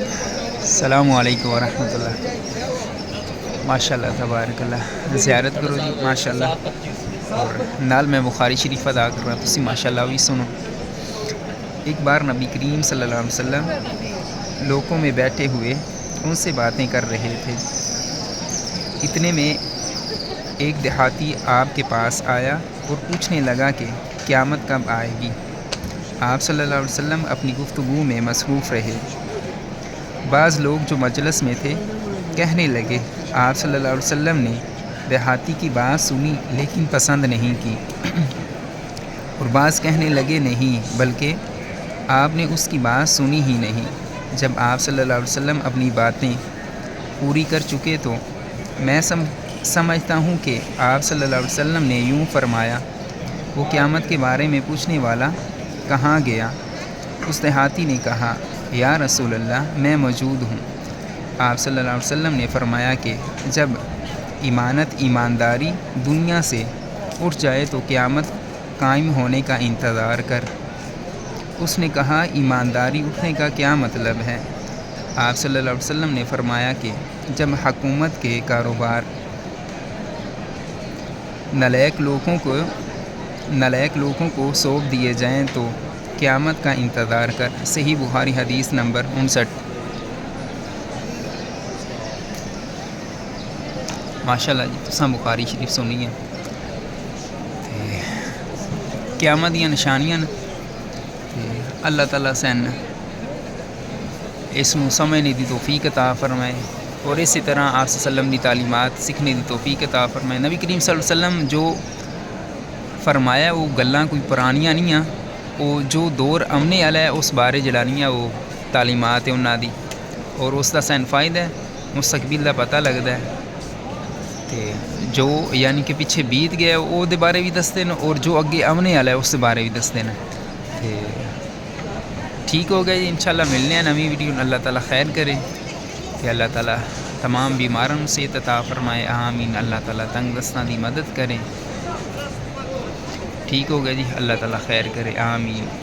السلام علیکم ورحمۃ اللہ۔ ماشاء اللہ تبارک اللہ، زیارت کرو جی ماشاء اللہ، اور نال میں بخاری شریف ادا کر رہا ہوں، تسی ماشاء اللہ بھی سنو۔ ایک بار نبی کریم صلی اللہ علیہ وسلم لوگوں میں بیٹھے ہوئے ان سے باتیں کر رہے تھے، اتنے میں ایک دیہاتی آپ کے پاس آیا اور پوچھنے لگا کہ قیامت کب آئے گی۔ آپ صلی اللہ علیہ وسلم اپنی گفتگو میں مصروف رہے۔ بعض لوگ جو مجلس میں تھے کہنے لگے، آپ صلی اللہ علیہ وسلم نے دیہاتی کی بات سنی لیکن پسند نہیں کی، اور بعض کہنے لگے نہیں بلکہ آپ نے اس کی بات سنی ہی نہیں۔ جب آپ صلی اللہ علیہ وسلم اپنی باتیں پوری کر چکے تو میں سمجھتا ہوں کہ آپ صلی اللہ علیہ وسلم نے یوں فرمایا، وہ قیامت کے بارے میں پوچھنے والا کہاں گیا؟ اس دیہاتی نے کہا، یا رسول اللہ میں موجود ہوں۔ آپ صلی اللہ علیہ وسلم نے فرمایا کہ جب ایمانداری دنیا سے اٹھ جائے تو قیامت قائم ہونے کا انتظار کر۔ اس نے کہا، ایمانداری اٹھنے کا کیا مطلب ہے؟ آپ صلی اللہ علیہ وسلم نے فرمایا کہ جب حکومت کے کاروبار نالائق لوگوں کو سونپ دیے جائیں تو قیامت کا انتظار کر۔ صحیح بخاری حدیث نمبر 59۔ ماشاء اللہ جی، تساں بخاری شریف سنی ہے۔ قیامت دیا نشانیاں اللہ تعالیٰ سین اس کو سمجھنے دی توفیق عطا فرمائے، اور اسی طرح آپ صلی اللہ علیہ وسلم دی تعلیمات سیکھنے دی توفیق عطا فرمائے۔ نبی کریم صلی اللہ علیہ وسلم جو فرمایا وہ گلاں کوئی پرانیاں نہیں ہیں، وہ جو دور آنے والا ہے اس بارے جڑانیاں وہ تعلیمات ہے انہاں دی، اور اس دا سین فائدہ ہے، مستقبل دا پتہ لگتا ہے، تے جو یعنی کہ پیچھے بیت گیا ہے وہ دے بارے بھی دستے ہیں، اور جو اگے آنے والا ہے اس دے بارے بھی دستے ہیں۔ تے ٹھیک ہو گیا جی، انشاءاللہ ملنے ہیں نویں ویڈیو۔ اللہ تعالیٰ خیر کرے کہ اللہ تعالیٰ تمام بیماروں سے عطا فرمائے، آمین۔ اللہ تعالیٰ تنگ دستاں دی مدد کرے۔ ٹھیک ہو گیا جی، اللہ تعالیٰ خیر کرے، آمین۔